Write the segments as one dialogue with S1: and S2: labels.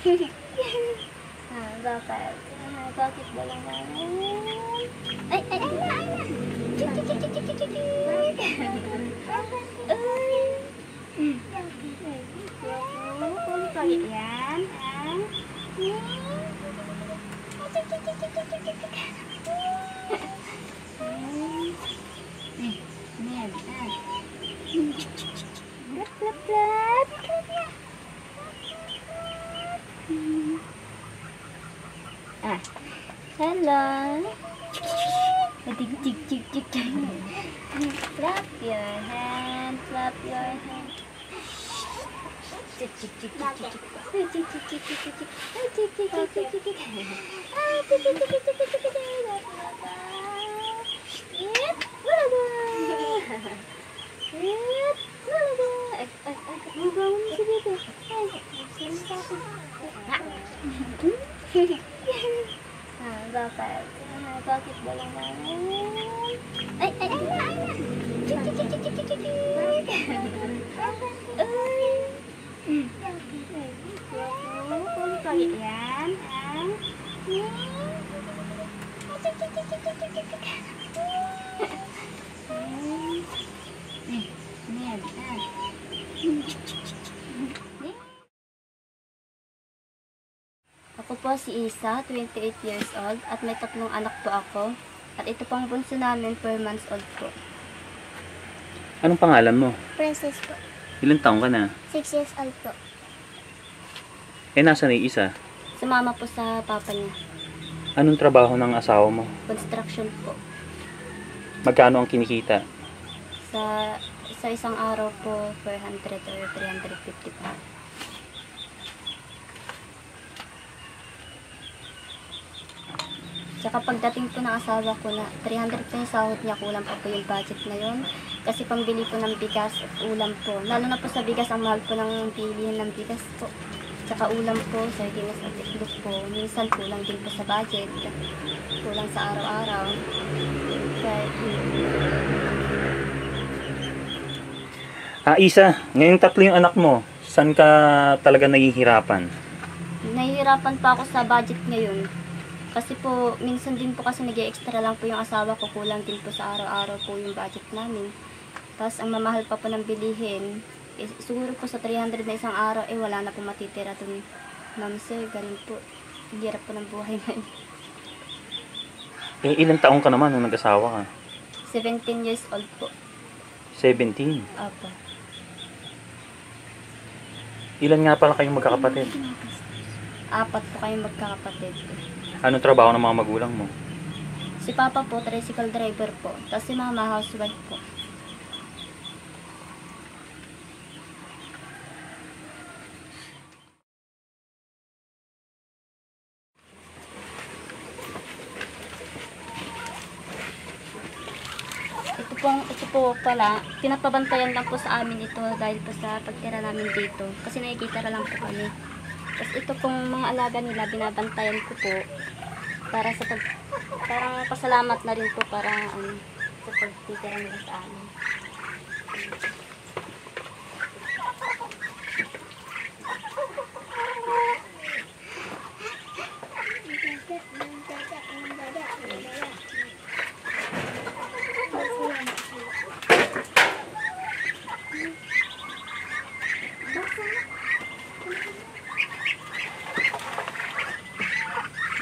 S1: Bakit? Bakit ba lang naman? Ay, ay, ay, ay, ay. Chik, chik, chik, chik, chik, chik, chik. Ay. Yan. Chik, chik, chik, chik, chik, chik, chik. Yan. Blap, blap, blap. Hello. Tik tik tik tik tik. Clap your hand, clap your hand. Tik tik tik tik tik. Tik tik tik tik tik tik. Tik tik tik tik tik tik. Ah, tik tik tik tik tik tik. Yep, lala. Yep, lala. Bangun si bebe. Bakit? Bakit ba lang naman? Ay, ay, ay, ay. Chik, chik, chik, chik, chik, chik. Ay. Yan. Chik, chik, chik, chik, chik, chik, chik. Ako po si Isa, 28 years old, at may 3 anak po ako. At ito pang bunso namin, 4 months old po.
S2: Anong pangalan mo?
S1: Princess po.
S2: Ilang taong ka na?
S1: 6 years old po.
S2: Nasaan yung isa?
S1: Sumama po sa papa niya.
S2: Anong trabaho ng asawa mo?
S1: Construction po.
S2: Magkano ang kinikita?
S1: Sa isang araw po, 400 or 350 po. Tsaka pagdating po ng asawa ko na 300 po yung sahod niya, kulang pa po yung budget na yun. Kasi pambili po ng bigas at ulam po. Lalo na po sa bigas, ang mahal po ng bilihin ng bigas po. Tsaka ulam po, sardinas at itlog po. Minsan kulang din po sa budget. Kulang sa araw-araw.
S2: Isa, ngayong 3 yung anak mo. Saan ka talaga nahihirapan?
S1: Nahihirapan pa ako sa budget ngayon. Kasi po, minsan din po kasi nag-extra lang po yung asawa ko. Kulang din po sa araw-araw po yung budget namin. Tapos ang mamahal pa po ng bilihin. Siguro po sa 300 na isang araw, wala na po matitira dun. Ma'am sir, ganun po. Hirap po ng buhay na yun.
S2: Ilang taong ka naman nung nag-asawa ka?
S1: 17 years old po.
S2: 17?
S1: Opo.
S2: Ilan nga pala kayong magkakapatid?
S1: 4 po kayong magkakapatid.
S2: Anong trabaho ng mga magulang mo?
S1: Si Papa po, tricycle driver po. Tapos si Mama, housewife po. Ito po pala, pinapabantayan lang po sa amin ito dahil po sa pagtira namin dito. Kasi nakikitira lang po kami. Tapos ito pong mga alaga nila, binabantayan ko po para sa parang pasalamat na rin po para sa pagtitira nila sa amin.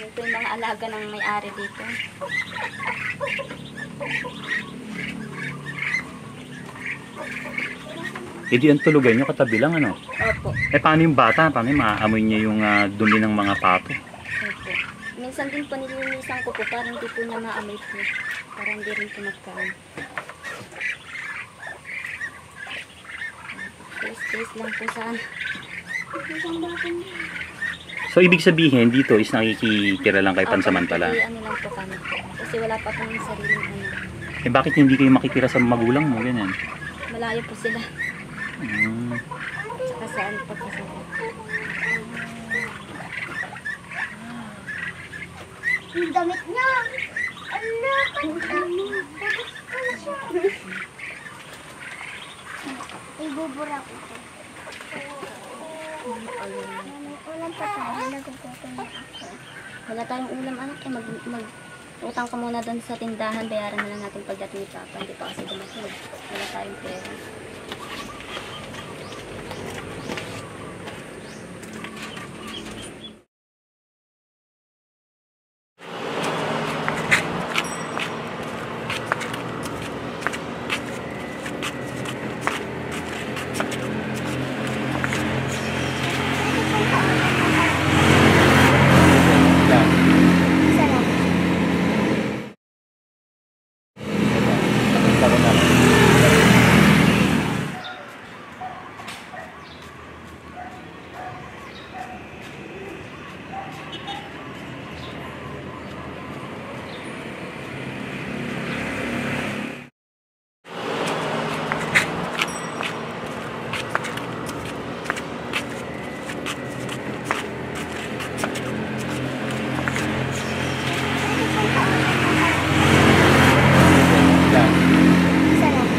S1: Ito yung mga alaga ng may-ari dito.
S2: Di ang tulugan nyo katabi lang, ano?
S1: Opo.
S2: Paano yung bata? Paano yung maaamoy niya yung dumi ng mga pato?
S1: Opo. Minsan din po nilinisan ko po para hindi po niya maamoy po. Para hindi rin po magkaroon. Space lang po saan.
S2: So, ibig sabihin, dito is nakikitira lang kayo pansamantala.
S1: Ano lang po kami po. Kasi wala pa pong sariling ano.
S2: Bakit hindi kayo makitira sa magulang mo? Ganyan.
S1: Malayo po sila. Saka saan pa po sila. Ang damit niya! Ala, pagdami! Ibubura ko ito.
S3: May ulam pa tayo, nagugutom na ako.
S1: Wala tayong ulam anak eh. Utang ka muna doon sa tindahan. Bayaran na lang natin pagdating ni Papa. Hindi pa kasi dumating. Wala tayong pera.
S3: Isa lang. Isa lang.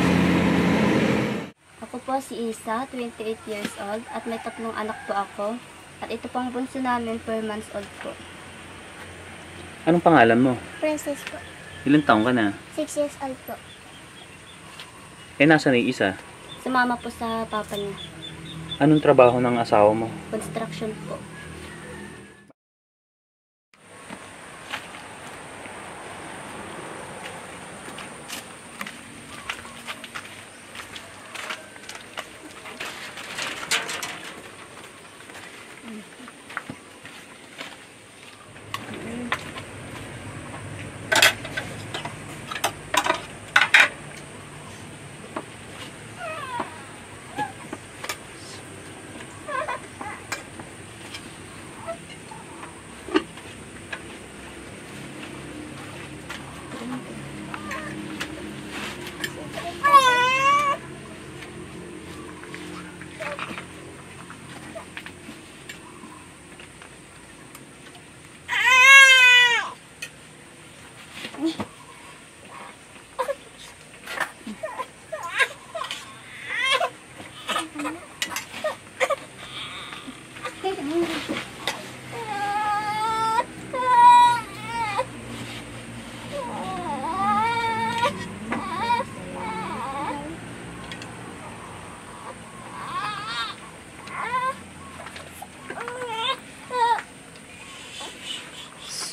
S1: Ako po si Isa, 28 years old. At may 3 anak po ako. At ito pong bunso namin, 4 months old po.
S2: Anong pangalan mo?
S3: Princess po.
S2: Ilang taong ka na?
S3: 6 years old po.
S2: Eh, nasa na yung isa?
S1: Sumama po sa papa niya.
S2: Anong trabaho ng asawa mo?
S1: Construction po.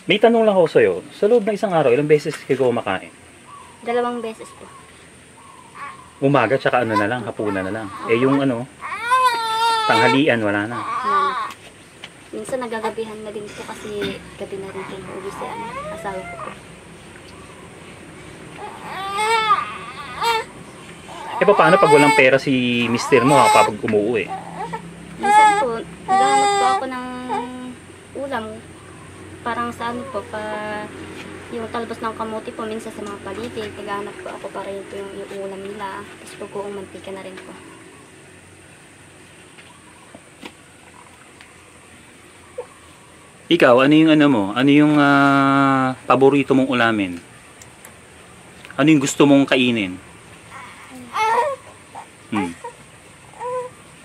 S2: May tanong lang ako sa'yo. Sa loob ng isang araw, ilang beses kayo kumakain?
S1: 2 beses po.
S2: Umaga, tsaka ano na lang, hapunan na lang. Eh, yung ano, tanghalian, wala na.
S1: Wala na. Minsan nagagabihan na din po kasi gabi na rin po uuwi si asawa ko po.
S2: Eh, paano pag walang pera si mister mo kapag umuwi?
S1: Minsan po, naghahanap po ako ng ulam. Parang sa ano po, yung talbos ng kamote po, minsan sa mga paligid, naghahanap po ako para yun po yung ulam nila. Tapos po buong mantika na rin po.
S2: Ikaw, ano yung ano mo? Ano yung paborito mong ulamin? Ano yung gusto mong kainin?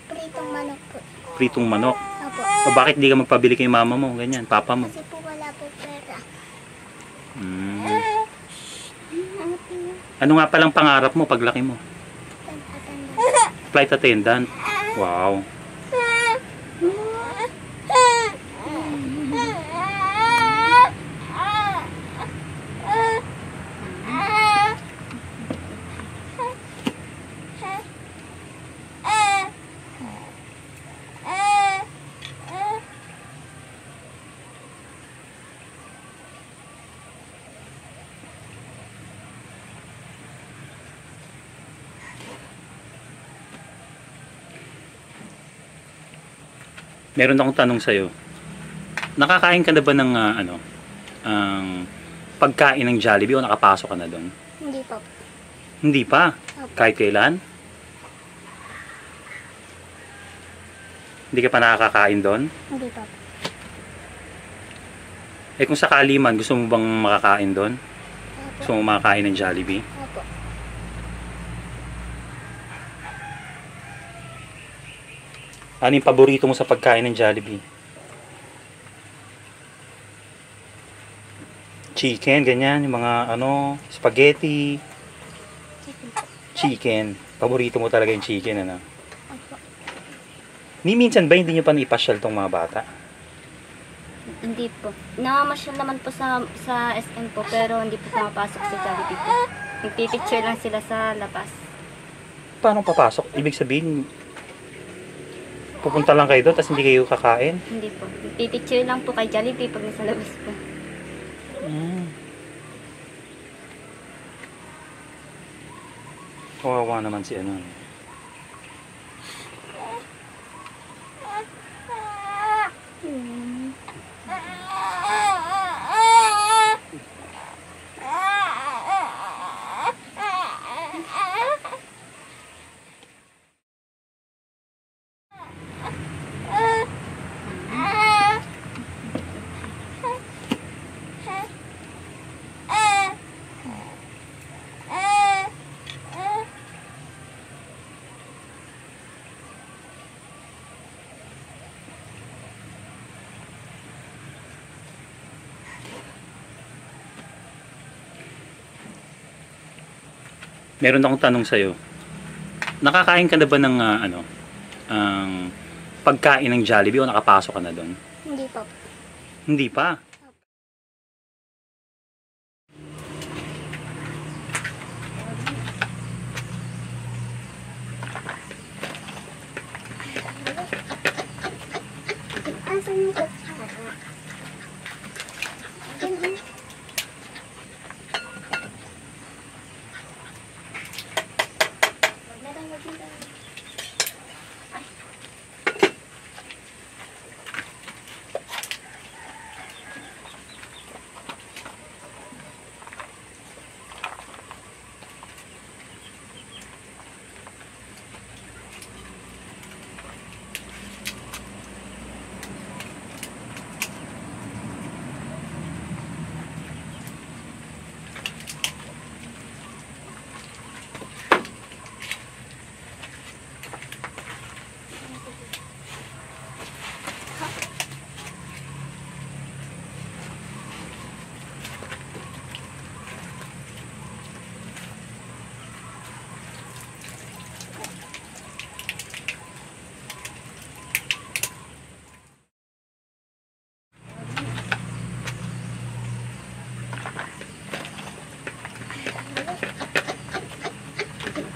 S3: Pritong manok po.
S2: Pritong manok.
S3: Opo.
S2: O bakit di ka magpabili kay mama mo? Ganyan, papa mo.
S3: Kasi po wala po pera.
S2: Hmm. Ano nga palang pangarap mo paglaki mo?
S3: Attendant.
S2: Flight attendant. Wow. Meron akong tanong sa'yo. Nakakain ka na ba ng ang pagkain ng Jollibee o nakapasok ka na doon?
S3: Hindi po.
S2: Hindi pa? Kahit kailan? Hindi ka pa nakakakain doon?
S3: Hindi po.
S2: Eh kung sakali man, gusto mo bang makakain doon?
S3: Opo.
S2: Gusto mo makakain ng Jollibee?
S3: Opo.
S2: Ano yung paborito mo sa pagkain ng Jollibee? Chicken, ganyan. Yung mga ano, spaghetti. Chicken. Paborito mo talaga yung chicken, ano?
S3: Opo.
S2: Ni minsan ba hindi nyo pa naipasyal tong mga bata?
S1: Hindi po. Namamasyal naman po sa SM po, pero hindi po pumapasok sa Jollibee po. Nagpipicture lang sila sa labas.
S2: Paano papasok? Ibig sabihin, pupunta lang kayo doon, tapos hindi kayo kakain?
S1: Hindi po. Nagpipicture lang po kay Jollibee pag nasa labas po.
S2: Kawawa naman si ano. Meron akong tanong sa'yo. Nakakain ka na ba ng ano, ang pagkain ng Jollibee o nakapasok ka na doon?
S3: Hindi po.
S2: Hindi pa.
S3: Asan yung kutsara?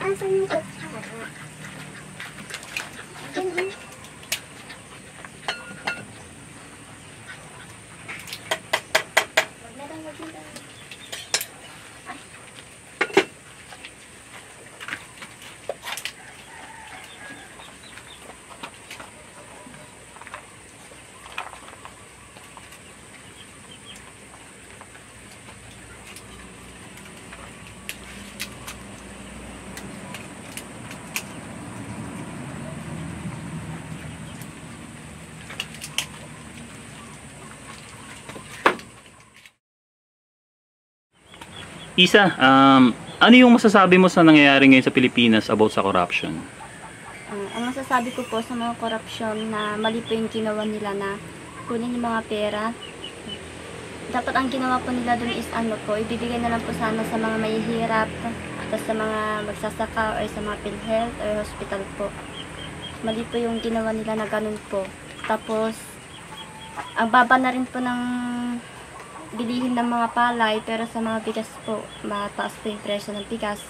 S3: Asan yung kutsara?
S2: Isa, ano yung masasabi mo sa nangyayari ngayon sa Pilipinas about sa corruption?
S1: Ang masasabi ko po sa mga korupsyon na mali po yung ginawa nila na kunin yung mga pera. Dapat ang ginawa po nila dun is ano po, ibibigay na lang po sana sa mga mahihirap, tapos sa mga magsasaka o sa mga PhilHealth or hospital po. Mali po yung ginawa nila na ganun po. Tapos, ang baba na rin po ng bilihin ng mga palay, pero sa mga bigas po, mataas po yung presyo ng bigas,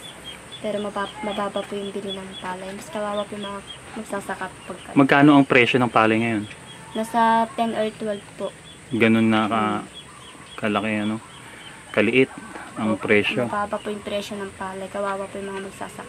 S1: pero mababa po yung bili ng palay. Mas kawawa po yung mga magsasaka po pagka.
S2: Magkano ang presyo ng palay ngayon?
S1: Nasa 10 or 12 po.
S2: Ganun na kalaki, ano? Kaliit ang presyo.
S1: Mababa po yung presyo ng palay. Kawawa po yung mga magsasaka.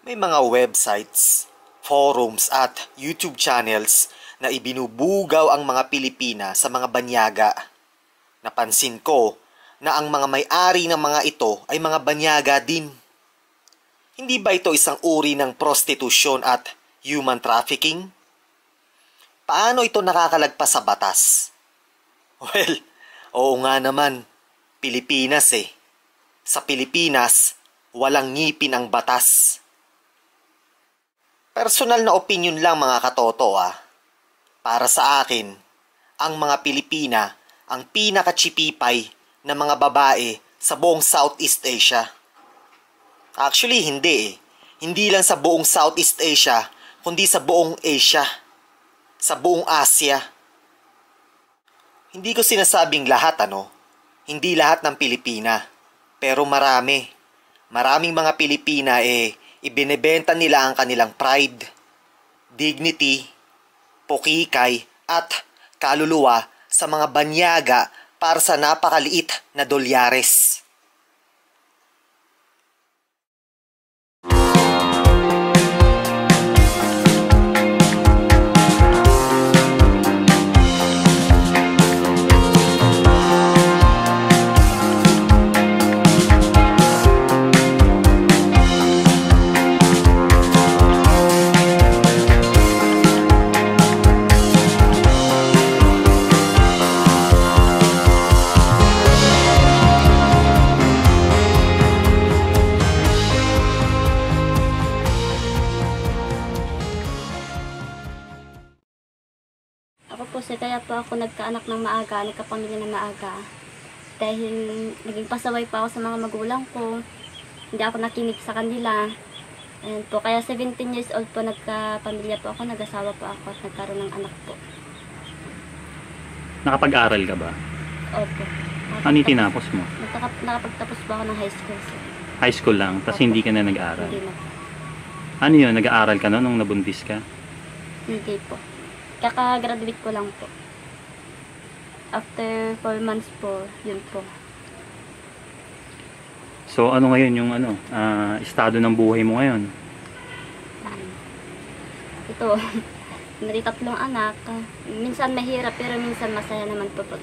S4: May mga websites, forums at YouTube channels na ibinubugaw ang mga Pilipina sa mga banyaga. Napansin ko na ang mga may-ari ng mga ito ay mga banyaga din. Hindi ba ito isang uri ng prostitusyon at human trafficking? Paano ito nakakalagpas sa batas? Well, oo nga naman, Pilipinas eh. Sa Pilipinas, walang ngipin ang batas. Personal na opinion lang mga katoto ah. Para sa akin, ang mga Pilipina ang pinakatsipipay na mga babae sa buong Southeast Asia. Actually, hindi eh. Hindi lang sa buong Southeast Asia, kundi sa buong Asia. Sa buong Asia. Hindi ko sinasabing lahat Hindi lahat ng Pilipina. Pero marami. Maraming mga Pilipina ibinebenta nila ang kanilang pride, dignity, pukikay at kaluluwa sa mga banyaga para sa napakaliit na dolyares.
S1: Ako po kaya po ako nagkaanak ng maaga, nagkapamilya ng maaga. Dahil naging pasaway pa ako sa mga magulang ko. Hindi ako nakinig sa kanila. Ayan po, kaya 17 years old po nagkapamilya po ako, nag-asawa po ako at nagkaroon ng anak po.
S2: Nakapag-aral ka ba?
S1: Opo.
S2: Ano yung tinapos mo?
S1: Nakapagtapos po ako ng high school. Sir.
S2: High school lang, tapos
S1: Opo.
S2: hindi ka na nag-aaral.
S1: Hindi na po.
S2: Ano yun? Nag-aaral ka na nung nabuntis ka?
S1: Hindi po. Kaka-graduate ko lang po. After 4 months po, yun po.
S2: So ano ngayon yung estado ng buhay mo ngayon?
S1: Ito, may 3 anak. Minsan mahirap pero minsan masaya naman po pag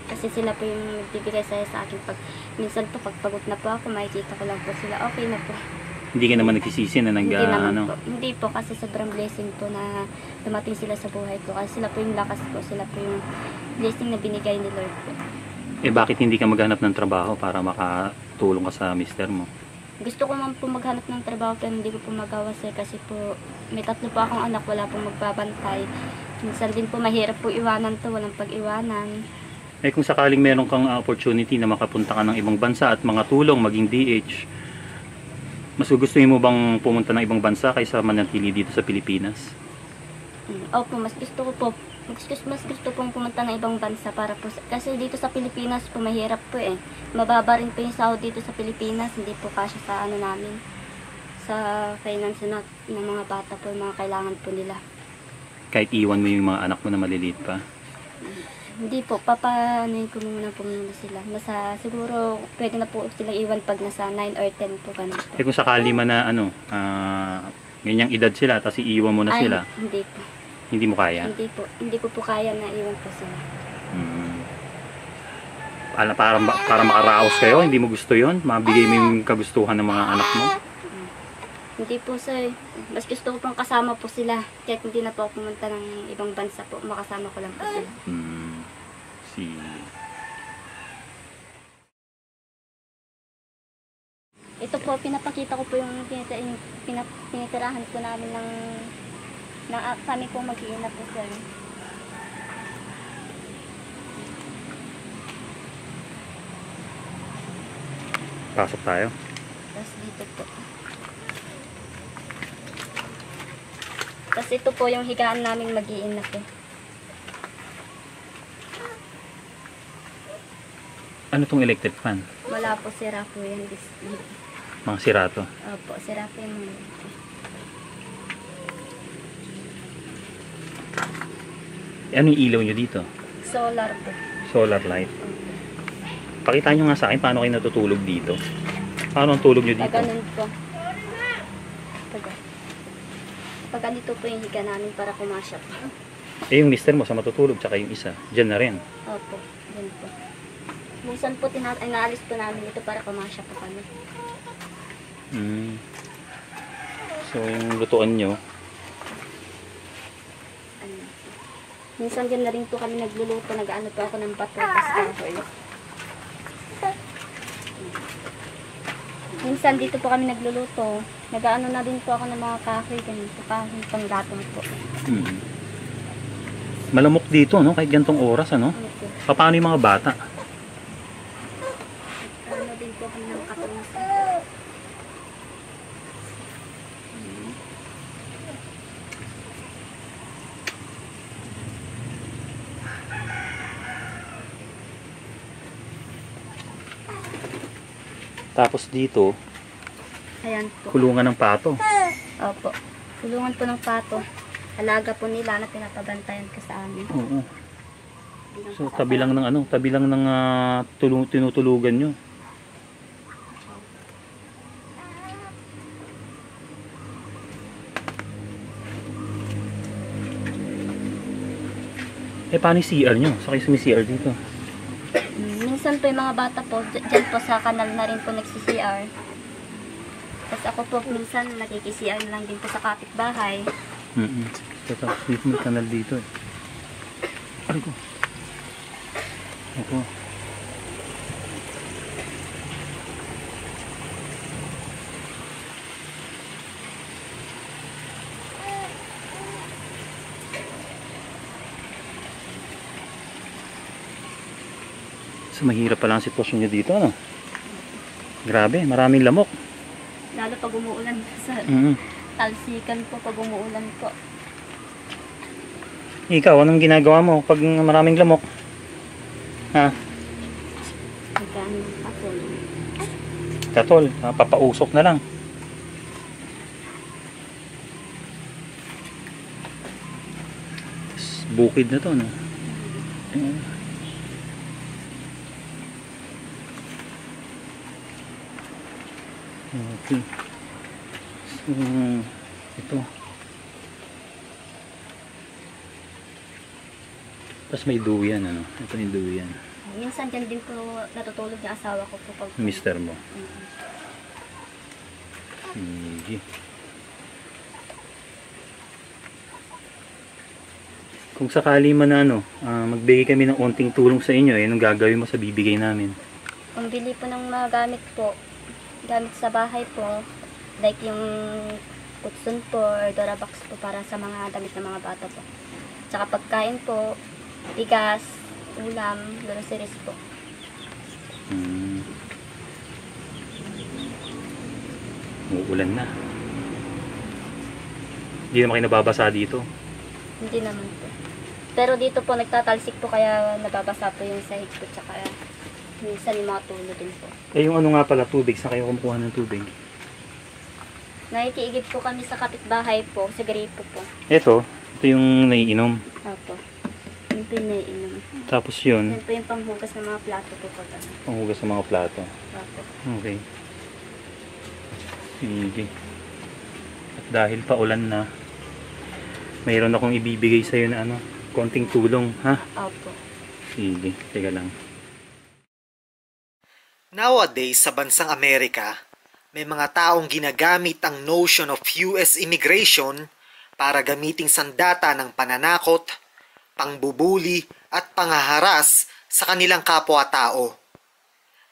S1: Kasi sila po yung nagbibigay saya sa akin. Minsan po pag pagod na po ako, makikita ko lang po sila. Okay na po.
S2: Hindi ka naman nagsisisi na
S1: Hindi naman po. Hindi po kasi sobrang blessing po na dumating sila sa buhay ko. Kasi sila po yung lakas ko. Sila po yung blessing na binigay ni Lord po.
S2: Bakit hindi ka maghanap ng trabaho para makatulong ka sa mister mo?
S1: Gusto ko man po maghanap ng trabaho pero hindi ko po magawa sir. Kasi po may 3 po akong anak. Wala pong magbabantay. Minsan din po mahirap po iwanan to. Walang pag-iwanan.
S2: Kung sakaling meron kang opportunity na makapunta ka ng ibang bansa at mga tulong maging DH, mas gusto mo bang pumunta ng ibang bansa kaysa manatili dito sa Pilipinas?
S1: Opo, mas gusto ko po. Mas gusto pong pumunta ng ibang bansa para po. Kasi dito sa Pilipinas po mahirap po eh. Mababa rin po yung sahod dito sa Pilipinas. Hindi po kasya sa namin. Sa finance ng mga bata po, mga kailangan po nila.
S2: Kahit iwan mo yung mga anak mo na maliliit pa?
S1: Hindi po, papanayin ko muna po muna sila. Siguro pwede na po sila iwan pag nasa 9 or 10 po ganun po.
S2: Kung sakali man na ganyang edad sila, tapos iiwan mo na sila?
S1: Hindi po.
S2: Hindi mo kaya?
S1: Hindi po. Hindi ko po kaya na iwan po sila.
S2: Para makaraos kayo, hindi mo gusto yon? Mabigay mo yung kagustuhan ng mga anak mo?
S1: Hindi po sir. Mas gusto ko pong kasama po sila. Kahit hindi na po ako pumunta ng ibang bansa po, makasama ko lang po sila. Ito po, pinapakita ko po yung pinitirahan po namin ng kami po mag-iina po sir.
S2: Pasok tayo.
S1: Tapos dito po. Tapos ito po yung higaan namin mag-iina po.
S2: Ano tong electric fan?
S1: Wala po, sira po yan.
S2: Mga sirato?
S1: Opo, sira po yung mga.
S2: Ano yung ilaw nyo dito?
S1: Solar po.
S2: Solar light. Pakita nyo nga sa akin paano kayo natutulog dito. Paano ang tulog nyo dito?
S1: Ganun po. Pag ganito po yung higa namin para kumasya po.
S2: Eh, yung mister mo sa matutulog, tsaka yung isa, dyan na rin.
S1: Opo, yun po. Minsan po inaalis po namin ito para kumasya po kami.
S2: Mm. So, yung lutuan nyo,
S1: Ano. Minsan din na rin po kami nagluluto, nag-ano po ako ng bato, kahoy. Minsan dito po kami nagluluto, nag-ano na din po ako ng mga kahoy, ganito, kahoy panggatong po.
S2: malamok dito, no? Kahit gantong oras, ano?
S1: Ano po?
S2: Paano yung mga bata?
S1: Ano din po kami ng katunasan.
S2: Tapos dito,
S1: Ayan po.
S2: kulungan ng pato.
S1: Opo. Tulungan po ng pato. Alaga po nila na pinapabantayan ka sa amin.
S2: Oo.
S1: Bilang
S2: So,
S1: kasama.
S2: tabi lang ng ano, tabi lang ng tinutulugan nyo. Eh, paano yung CR nyo? Sa kayo CR dito?
S1: Minsan po yung mga bata po, dyan po sa kanal na rin po nagsi-CR. Tapos ako po minsan nakiki-CR na lang din po sa kapitbahay.
S2: So, tapos dito may kanal dito eh. Aray ko. Ako. So, mahirap pala ang sitwasyon nyo dito, ano? Grabe, maraming lamok.
S1: Lalo pag umuulan sa talsikan po, pag umuulan po.
S2: Ikaw, anong ginagawa mo pag maraming lamok? Ha?
S1: Magkano ako.
S2: Katol, papausok na lang. Bukid na to, no? Ayan. Okay. So, ito. Tapos may duyan, ano? Ito yung duyan.
S1: Minsan dyan din po natutulog yung asawa ko po pag...
S2: Mister mo.
S1: Mm.
S2: Sige. Kung sakali man na ano, magbigay kami ng onting tulong sa inyo, eh, anong gagawin mo sa bibigay namin?
S1: Pambili po ng mga gamit po, gamit sa bahay po, like yung kutsun po or Durabox po para sa mga damit ng mga bata po. Tsaka pagkain po, bigas, ulam, groceries po.
S2: Uulan na. Hindi naman kayo nababasa dito.
S1: Hindi naman po. Pero dito po nagtatalsik po kaya nababasa po yung sahig po tsaka minsan yung mga tulo din po.
S2: Eh yung ano nga pala, tubig, saan kayo kumukuha ng tubig?
S1: Nakikiigib po kami sa kapitbahay po, sa gripo po.
S2: Ito yung naiinom.
S1: Opo. Yung pinainom.
S2: Tapos yun,
S1: Yan po yung panghugas ng mga plato po pag ano.
S2: panghugas sa mga plato.
S1: Opo.
S2: Okay. Sige. At dahil pa ulan na, mayroon akong ibibigay sa'yo na ano, konting tulong, ha?
S1: Opo.
S2: Sige, teka lang.
S4: Nowadays, sa bansang Amerika, may mga taong ginagamit ang notion of US immigration para gamiting sandata ng pananakot, pangbubuli at panghaharas sa kanilang kapwa-tao.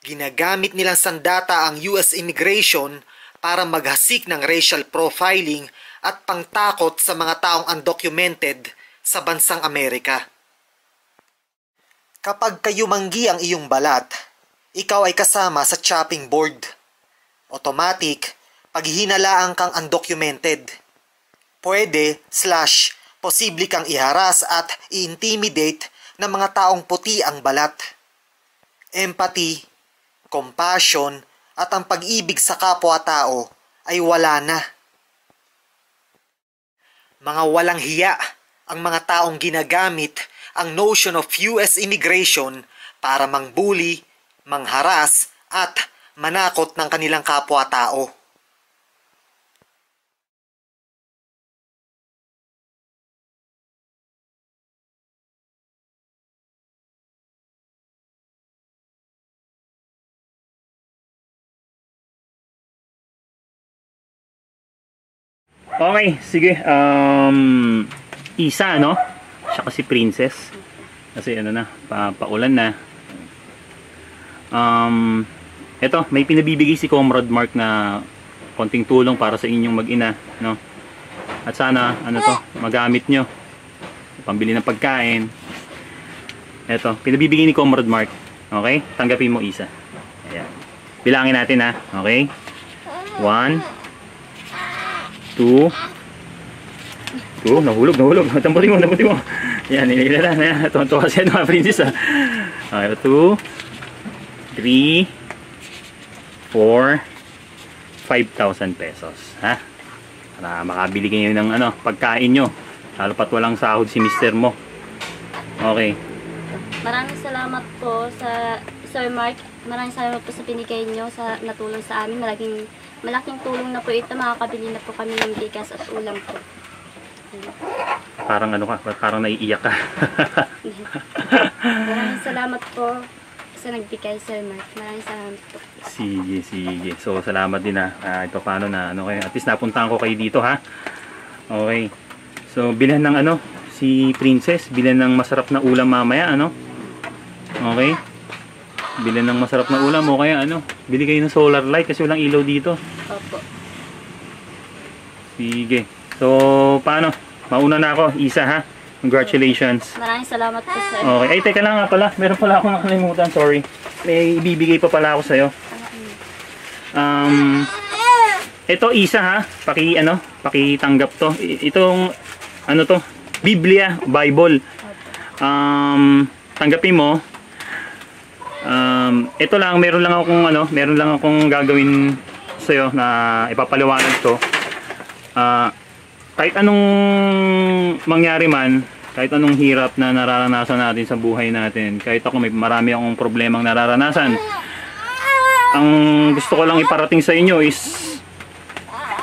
S4: Ginagamit nilang sandata ang US immigration para maghasik ng racial profiling at pangtakot sa mga taong undocumented sa bansang Amerika. Kapag kayumanggi ang iyong balat, ikaw ay kasama sa chopping board. Automatic, paghihinalaan kang undocumented. Posible kang iharas at i-intimidate ng mga taong puti ang balat. Empathy, compassion, at ang pag-ibig sa kapwa-tao ay wala na. Mga walang hiya ang mga taong ginagamit ang notion of US immigration para mangbuli, mangharas at manakot ng kanilang kapwa-tao.
S2: Okay, sige. Isa, no? Siya kasi princess. Kasi ano na, paulan na. Eto, may pinabibigay si Comrade Mark na konting tulong para sa inyong mag-ina, no? At sana, ano to, magamit nyo. Pambili ng pagkain. Eto, pinabibigay ni Comrade Mark. Okay? Tanggapin mo isa. Ayan. Bilangin natin ha. Okay? 1, 2, nahulog. Tamputin mo. Yan, nilala na. Tuwan-tuwa siya ng mga princess ha. Okay, 2, 3, 4, 5,000 pesos. Ha? Para makabili kayo ng ano, pagkain nyo. Lalo pat walang sahod si mister mo. Okay.
S1: Maraming salamat po sa Sir Mark. Maraming salamat po sa binigay nyo, sa natulong sa amin. Malaking tulong na po ito. Makakabili na po kami ng bigas at ulam po.
S2: Parang ano ka, parang naiiyak ka.
S1: Maraming salamat po sa nagbigay, Sir Mark. Maraming salamat po.
S2: Sige. So, salamat din ha. Ito paano na, ano kayo. At least napuntahan ko kayo dito ha. Okay. So, bilhan ng ano, si Princess. Bilhan ng masarap na ulam mamaya, ano. Okay. Bilhan ng masarap na ulam o kaya ano. Bili kayo ng solar light kasi walang ilaw dito.
S1: Opo.
S2: Sige. So, paano? Mauna na ako. Isa ha. Congratulations.
S1: Maraming salamat po, Sir.
S2: Okay. Ay, teka lang nga pala. Meron pala akong nakalimutan. Sorry. May ibibigay pa pala ako sa'yo. Ito isa ha. Pakitanggap to. Itong, ano to? Biblia, Bible. Tanggapin mo. Ito lang, meron lang akong gagawin sa'yo na ipapaliwanag to. Kahit anong mangyari man, kahit anong hirap na nararanasan natin sa buhay natin, kahit ako marami akong problemang nararanasan, ang gusto ko lang iparating sa inyo is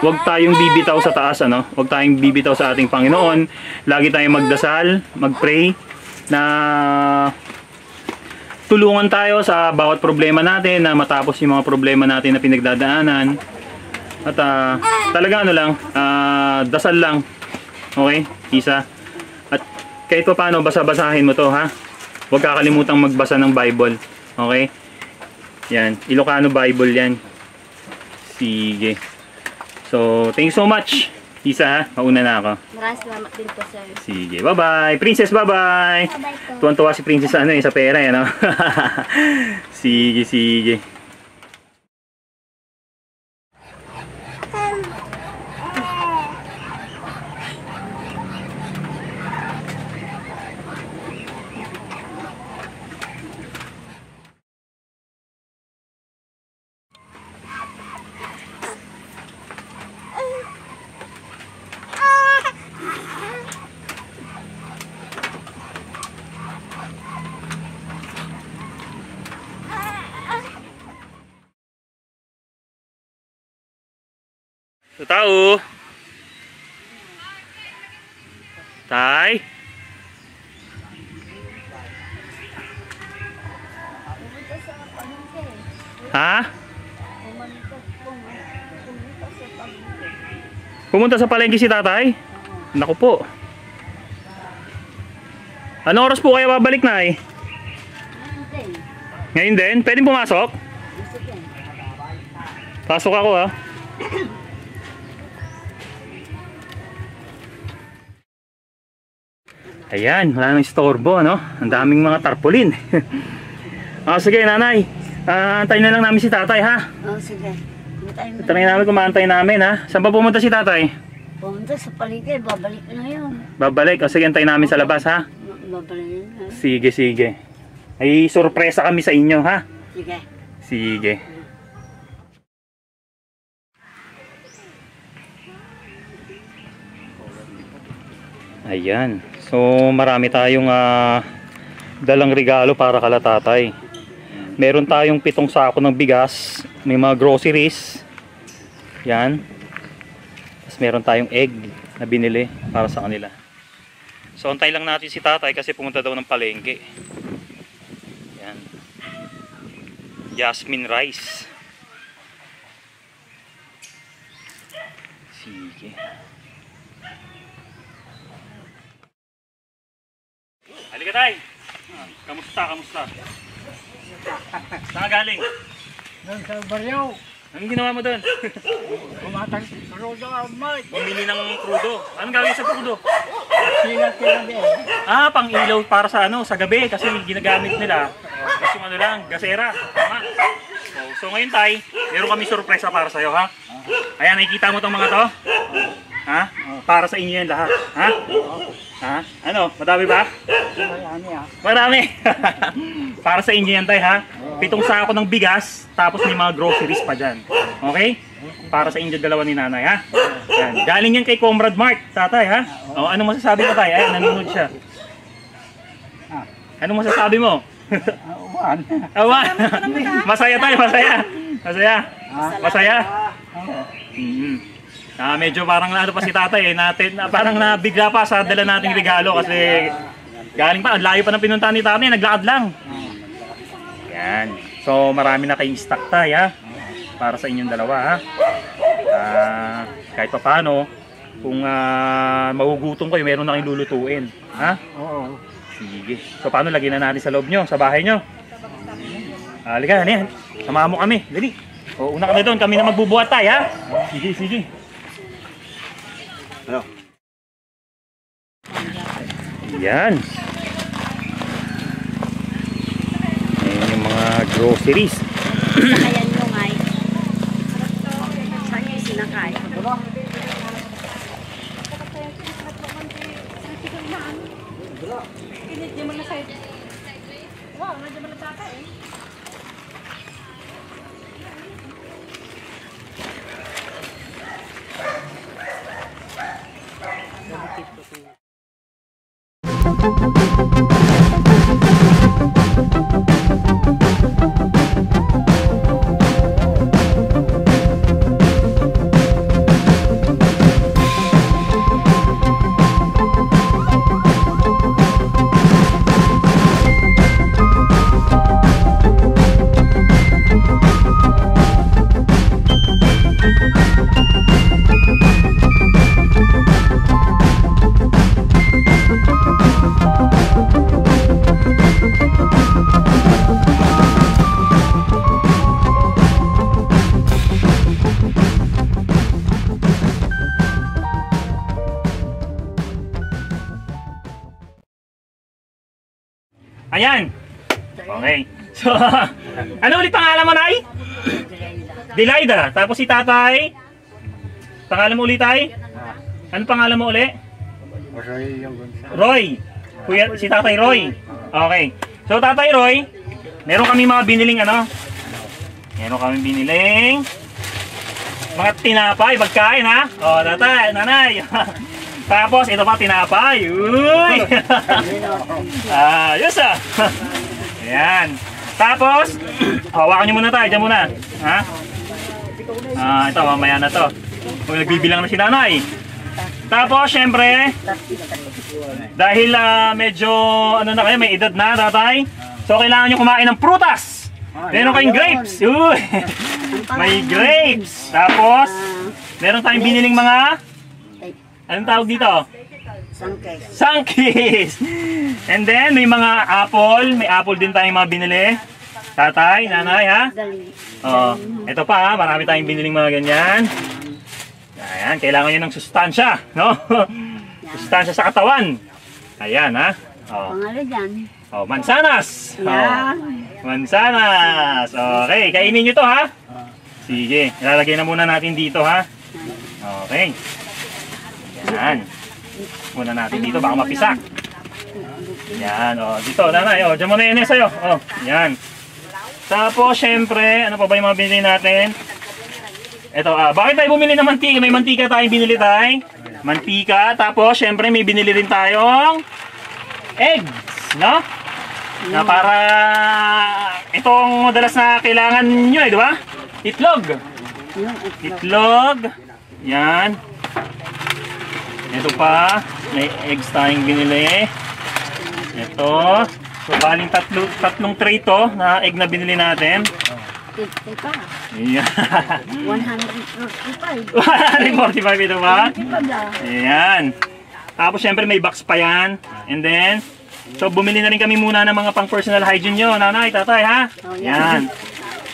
S2: huwag tayong bibitaw sa taas, ano? Huwag tayong bibitaw sa ating Panginoon. Lagi tayong magdasal, magpray na tulungan tayo sa bawat problema natin, na matapos yung mga problema natin na pinagdadaanan. At talaga dasal lang. Okay? Isa. At kahit pa paano, basa-basahin mo to ha. Huwag kakalimutang magbasa ng Bible. Okay? Yan. Ilocano Bible yan. Sige. So, thank you so much. Isa ha. Mauna na ako.
S1: Maraming salamat din po, Sir.
S2: Sige. Bye-bye. Princess, bye-bye.
S3: Bye-bye po.
S2: Tuwan-tuwa si Princess sa pera. Ano? Sige. So, tao. Tay. Ha? Pumunta sa palengke si tatay? Naku po. Anong oras po kayo babalik na eh? Ngayon din? Pwedeng pumasok? Pasok ako ha. Ayan, wala nang istorbo, ano? Ang daming mga tarpaulin. Sige, nanay. Antayin na lang namin si tatay, ha?
S5: Sige.
S2: Tanongin namin kung maantay namin, ha? Saan pa pumunta si tatay?
S5: Pumunta sa paligid, babalik na yun.
S2: Babalik. Sige, antayin namin sa labas, ha?
S5: Babalik na.
S2: Sige. Ay, sorpresa kami sa inyo, ha?
S5: Sige.
S2: Sige. Ayan. So, marami tayong dalang regalo para kala tatay. Meron tayong 7 sako ng bigas. May mga groceries. Yan. Tapos meron tayong egg na binili para sa kanila. So, antay lang natin si tatay kasi pumunta daw ng palengke. Yan. Jasmine rice. Sige. tay. Kamusta, kamusta? Saan ka galing?
S6: Doon sa baryo,
S2: Anong ginawa mo doon?
S6: kumatang rodo ang mic.
S2: Bumili ng krudo. Anong gagawin sa krudo?
S6: Sila din.
S2: Ah, pang ilaw para sa ano, sa gabi kasi ginagamit nila. Tapos yung ano lang, gasera. Tama. So ngayon tay, meron kami sorpresa para sa'yo ha. Ayan, nakikita mo tong mga to? Ha? Para sa inyo yan lahat. Ha? Ha? Ano? Madami ba?
S6: Marami ah.
S2: Marami. Para sa inyo yan tay ha. 7 sako ng bigas, tapos may mga groceries pa dyan. Okay? Para sa inyo dalawa ni nanay ha. Yan. Galing yan kay Comrade Mark, tatay ha. O, anong masasabi mo tay? Ayan, nanonood siya. Anong masasabi mo?
S6: Uwan.
S2: Awan! Masaya tayo, masaya. Masaya. Masaya. Medyo parang ano pa si tatay natin, parang nabigla pa sa dala nating regalo kasi galing pa, ang layo pa ng pinuntahan ni tatay, naglakad lang. Yan. So marami na kayong stock tayo ha, para sa inyong dalawa ha. Kahit pa paano, kung magugutom kayo, meron na kayong lulutuin. Ha?
S6: Oo.
S2: Sige. So paano, lagyan na natin sa loob nyo, sa bahay nyo? Halika, ano yan? Samahan mo kami. Dali. O, una ka na doon, kami na magbubuhat tayo ha. Sige, sige. Ano? Yan. Ayan yung mga groceries.
S5: Sakayan nyo ngay. Saan yung sinakay?
S2: Ayan. Okay. So, ano ulit pangalan mo, Nay? Delilah. Tapos si tatay? Pangalan mo ulit, tay? Ano pangalan mo ulit? Roy. Kuya, si tatay Roy. Okay. So, tatay Roy, meron kami mga biniling ano? Meron kami biniling mga tinapay, pagkain ha? O, tatay, nanay. Tapos, ito pa, tinapay. Uy! Ayos ah! Ayan. Tapos, hawakan nyo muna tayo. Diyan muna. Ha? Ito, mamaya na to. Kung nagbibilang na si nanay. Tapos, syempre, dahil medyo, ano na kayo, may edad na, tatay. So, kailangan nyo kumain ng prutas. Meron kayong grapes. Uy! May grapes. Tapos, meron tayong biniling mga... Anong tawag dito?
S5: Sangkay.
S2: Sangkis! And then, may mga apple. May apple din tayong mga binili. Tatay, nanay, ha?
S5: Dali.
S2: Oh, ito pa, ha? Marami tayong biniling mga ganyan. Ayan, kailangan nyo ng sustansya, no? Sustansya sa katawan. Ayan, ha? Oh,
S5: Pangalan dyan.
S2: oh mansanas! Oh,
S5: Yan.
S2: mansanas! Okay, kainin nyo to, ha? Sige, ilalagay na muna natin dito, ha? Okay. Yan. Muna natin dito, baka mapisak. Yan, oh. Dito, nanay, oh. Diyan mo na yun sa'yo. Oh, yan. Tapos, syempre, ano pa ba yung mga binili natin? Ito, bakit tayo bumili ng mantika? May mantika tayong binili tayo. Mantika. Tapos, syempre, may binili rin tayong eggs, no? Na para itong madalas na kailangan nyo, di ba? Itlog. Itlog. Yan. Ito pa, may eggs tayong binili. Ito. So, baling tatlong tray to na egg na binili natin.
S5: Teka.
S2: Ayan.
S5: 145.
S2: 145 ito ba?
S5: Di ba ba?
S2: Ayan. Tapos, syempre may box pa yan. And then, So, bumili na rin kami muna ng mga pang personal hygiene nyo, nanay, tatay, ha?
S5: Oh,
S2: Yan.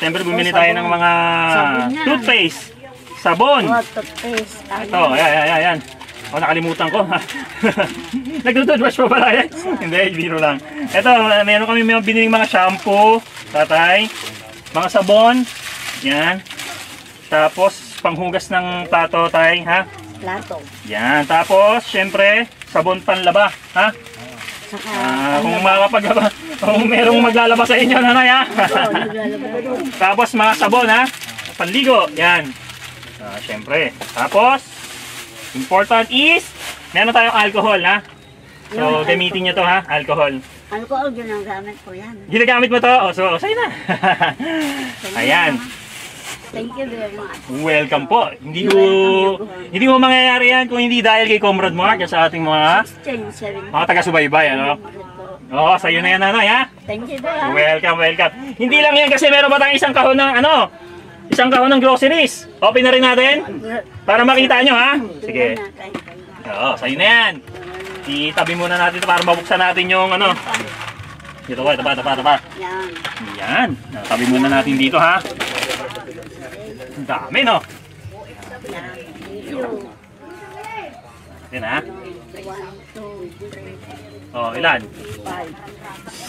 S2: Siyempre, bumili tayo ng mga
S5: Sabon na.
S2: toothpaste, sabon.
S5: Oh, toothpaste.
S2: Ito, ayan. O, nakalimutan ko. Nagtutoothbrush pa pala yan? Hindi, biro lang. Ito, meron kami mga biniling mga shampoo, tatay, mga sabon, yan. Tapos, panghugas ng plato, tay, ha?
S5: Plato.
S2: Yan. Tapos, syempre, sabon panlaba, ha?
S5: Saka,
S2: Kung merong maglalaba sa inyo, nanay, ha? Tapos, mga sabon, ha? Panligo, yan. Syempre. Tapos, important is, meron tayong alcohol, ha? So, gamitin nyo to, ha? Alcohol.
S5: alcohol, ginagamit ko yan.
S2: Ginagamit mo to? O, so, sa'yo na. Ayan.
S5: Thank you very much.
S2: Welcome po. Hindi mo mangyayari yan kung hindi dahil kay Comrade Mark at sa ating mga taga-subaybay, ano? Oo, sa'yo na yan, nanay, ha?
S5: Thank you very much.
S2: Welcome. Hindi lang yan kasi meron pa tayong isang kahon ng, isang kahon ng groceries. Open na rin natin para makita nyo, ha? Sige. Oo, sa'yo na yan. Itabi muna natin ito para mabuksan natin yung, Dito ko, taba.
S5: Yan.
S2: Yan. Tabi muna natin dito, ha? Ang dami, no?
S5: Thank you.
S2: Yan, ha?
S5: 1, 2, 3,
S2: Oh, ilan?
S5: 5,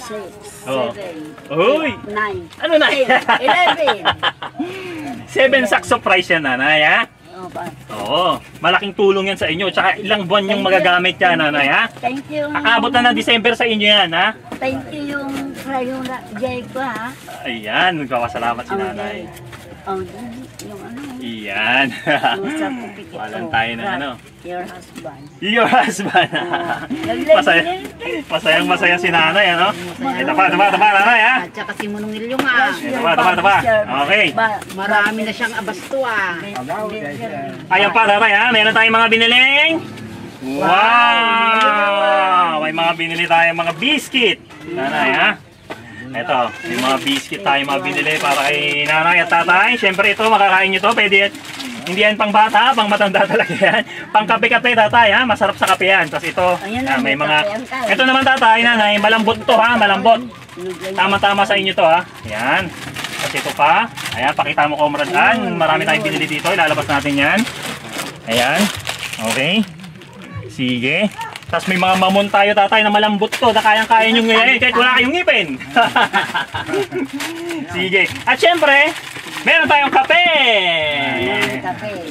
S5: 6,
S2: Oh.
S5: 7,
S2: Uy!
S5: 9,
S2: Ano na?
S5: 11.
S2: 7 sacks of rice yan, nanay, ha?
S5: Oh, ba?
S2: Oo. Malaking tulong yan sa inyo. Tsaka ilang buwan yung magagamit yan, nanay, ha?
S5: Thank you.
S2: Aabot na ng December sa inyo yan, ha?
S5: Thank you yung krayong jay ko, ha?
S2: Ayan, magpapasalamat si nanay.
S5: Oh, yung
S2: Iyan.
S5: yung certificate.
S2: Walang tayo ng ano.
S5: Your husband.
S2: Your husband. Masaya si nanay, ano? Taba, nanay, ha?
S7: At saka si Munungilyo nga.
S2: Taba. Okay.
S7: Marami na siyang abasto ah.
S2: Ayan pa, nanay, ha? Meron tayong mga biniling. Wow! May mga binili tayong mga biscuit. Nanay, ha? Ito, may mga biscuit tayo mga binili para kay nanay at tatay. Siyempre ito, makakain nyo to. Pwede yan. Hindi yan pang bata, pang matanda talaga yan. Pang kape-kape, tatay, ha? Masarap sa kape yan. Tapos ito, may mga... Ito naman, tatay, nanay, malambot to, ha? Malambot. Tama-tama sa inyo to, ha? Yan. Tapos ito pa. Ayan, pakita mo, Comrade Ann. Marami tayong binili dito. Ilalabas natin yan. Ayan. Okay. Sige. Tapos may mga mamon tayo, tatay, na malambot to, na kayang-kaya nyo ngayon kahit wala kayong ngipin. Sige. At syempre, meron tayong kape.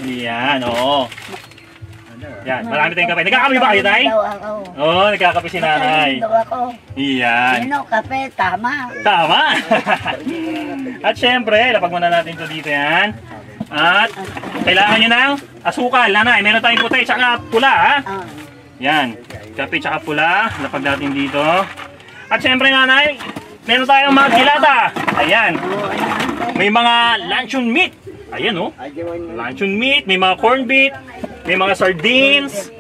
S2: Yan, oo. Yan, marami tayong kape. Nagkakape ba kayo, tay? Oo, nagkakape si nanay. Yan.
S5: Ano, kape, tama.
S2: Tama. At syempre, lapag muna natin ito dito, yan. At kailangan nyo ng asukal, nanay. Meron tayong puti, tsaka pula, ha? Yan, kape tsaka pula, lapag natin dito. At syempre, nanay, meron tayong mga dilata. Ayan, may mga luncheon meat. Ayan, oh, luncheon meat, may mga corned beef, may mga sardines.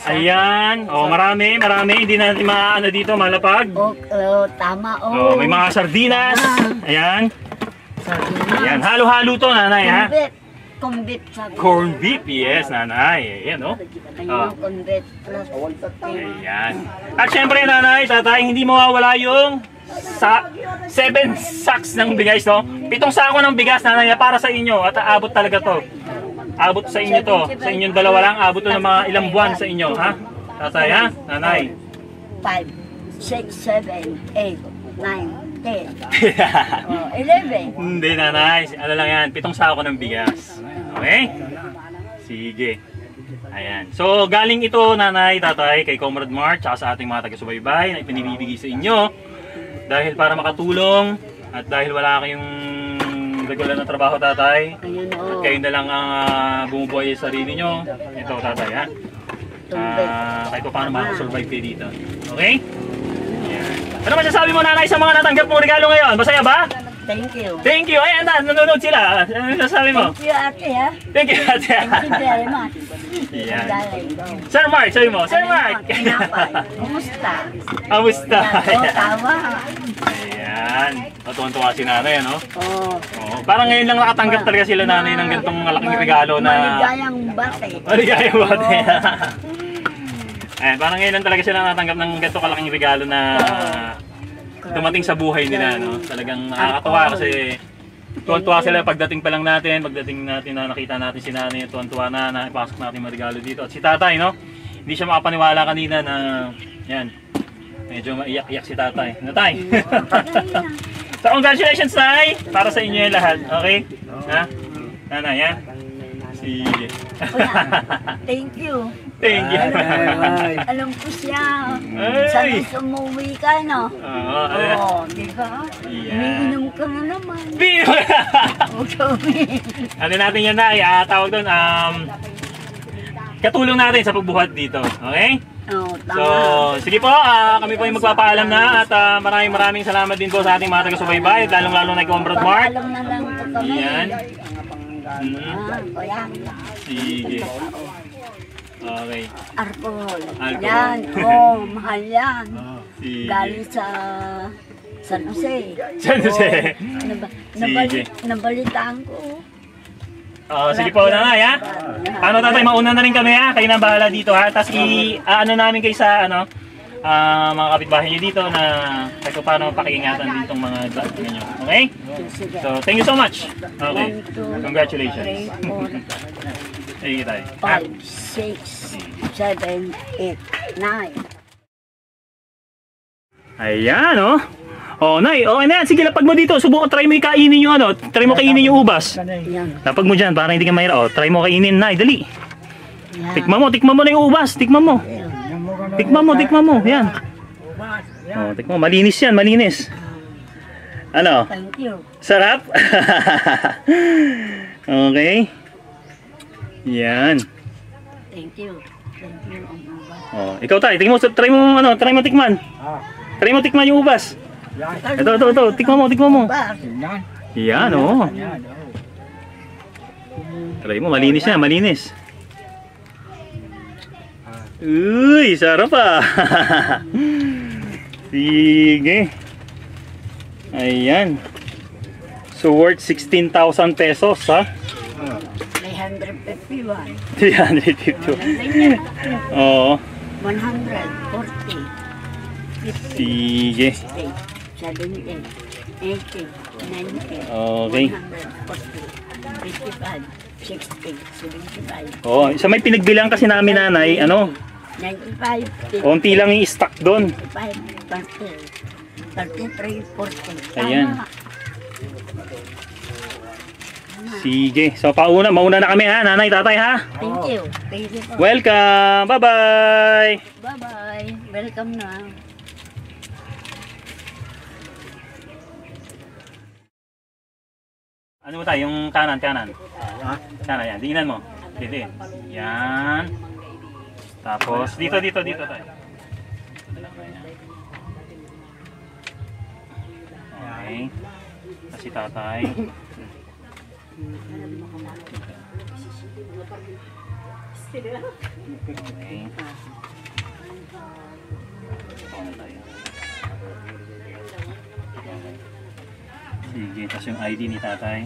S2: Ayan, oh, marami. Hindi natin maano dito, malapag.
S5: Tama,
S2: Oh, may mga sardinas. Ayan. Ayan, halo-halo to, nanay, ha?
S5: Kumbit sabi.
S2: Corned beef, yes, nanay. Ayan, oh.
S5: Kumbit plus.
S2: Ayan. At syempre, nanay, tatay, hindi mawawala yung 7 sacks ng bigas, no? 7 sako ng bigas, nanay, para sa inyo. At aabot talaga to. Abot sa inyo to. Sa inyong dalawa lang, abot to ng mga ilang buwan sa inyo, ha? Tatay, ha? Nanay.
S5: 5, 6, 7, 8, 9, 10. 11.
S2: Hindi, nanay. Ano lang yan, 7 sako ng bigas. Okay? Sige. Ayan. So, galing ito, nanay, tatay, kay Comrade Mark, tsaka sa ating mga taga-subaybay na ipinibibigay sa inyo. Dahil para makatulong, at dahil wala kayong regular na trabaho, tatay, at kayo na lang ang bumubuhay sa sarili nyo. Ito, tatay, ha? Kahit pa paano makasurvive kayo dito. Okay? Ayan. Ano masasabi mo, nanay, sa mga natanggap mong regalo ngayon? Masaya ba?
S5: Thank you.
S2: Thank you. Ay, nanonood sila. Ano masasabi mo?
S5: Thank you, ate, ha?
S2: Thank you, ate.
S5: Thank you very much.
S2: Ayan.
S5: Galing.
S2: Sir Mark, sabi mo. Sir Mark.
S5: Kumusta?
S2: Kamusta?
S5: Tama.
S2: Ayan. Tuwan-tuwa si nanay, ano?
S5: Oo.
S2: Oo. Parang ngayon lang nakatanggap talaga sila nanay ng ganitong malaking regalo na...
S5: Maligayang bate.
S2: Maligayang bate. Ayan, parang ngayon lang talaga sila natanggap ng ganito kalaking regalo na dumating sa buhay nila, no? Talagang nakakatuwa kasi tuwan-tuwa sila pagdating pa lang natin, na nakita natin si nanay, tuwan-tuwa na ipasok natin yung regalo dito. At si tatay, no? Hindi siya makapaniwala kanina na, yan, medyo maiyak-iyak si tatay. Ano, tay? So, congratulations, tay! Para sa inyo yung lahat, okay? Ha? Nanay, ha? Sige.
S5: Thank you.
S2: Thank you.
S5: Alam ko siya.
S2: Ay!
S5: Sana sumuwi ka, no?
S2: Oo,
S5: Oo, di ba?
S2: Yeah.
S5: Umiinom ka na naman. Huwag ka
S2: Ano natin yan na, tawag doon, katulong natin sa pagbuhat dito, okay?
S5: Oo, tama.
S2: So, sige po, kami po yung magpapaalam na at maraming salamat din po sa ating mga taga-subaybay, lalong-lalo na kay Comrade Mark.
S5: Alam na lang po kami.
S2: Yan.
S5: Kuya.
S2: Sige. Okay.
S5: Alcohol.
S2: Alcohol.
S5: Yan. Oo, mahal yan.
S2: Sige.
S5: Galing sa San Jose.
S2: San Jose. Sige.
S5: Nabalitaan ko.
S2: Sige po, nanay, ha? Paano, tatay, mauna na rin kami, ha? Kayo na bahala dito, ha? Tapos ano namin kayo sa, mga kapitbahay nyo dito na kahit paano pakiingatan din itong mga vlog ninyo. Okay? So, thank you so much. Okay. Congratulations.
S5: 3, 4,
S2: Sige tayo.
S5: 5, 6, 7, 8, 9.
S2: Ayan, oh. Oh, nay, okay na yan. Sige, lapag mo dito. Subukan, try mo kainin yung try mo kainin yung ubas.
S5: Yan.
S2: Lapag mo dyan para hindi ka mahirap. Oh, try mo kainin, nay. Dali.
S5: Yan.
S2: Tikman mo na yung ubas. Tikman mo. Tikman mo. Yan. Oh, tikman mo. Malinis yan, malinis. Ano?
S5: Thank you.
S2: Sarap? Okay. Yan.
S5: Thank you. Thank you.
S2: Oh, ikaw tayo. Try mo tikman. Try mo tikman yung ubas. Ito. Tikman mo. Yan, oh. Try mo, malinis yan, malinis. Uy, sarap ah. Sige. Ayan. So worth 16,000 pesos, ha?
S5: 351.
S2: 352. Oo.
S5: 140. 50.
S2: Sige.
S5: 70. 80. 90.
S2: Okay.
S5: 140. 55. 60. 75.
S2: Oh, isa may pinagbilang kasi namin, nanay,
S5: 95.
S2: konti lang yung stock doon.
S5: 55. 30. 33. 40.
S2: Ayan. Sige. So mauna na kami, ha, nanay, tatay, ha.
S5: Thank you. Thank you po.
S2: Welcome. Bye-bye.
S5: Bye-bye. Welcome na.
S2: Ano mo tayo? Yung kanan. Kanan, yan. Tingnan mo. Dito. Yan. Tapos, dito tayo. Okay. Kasi tatay. Okay. Ito na tayo. Sige, tapos yung ID ni tatay.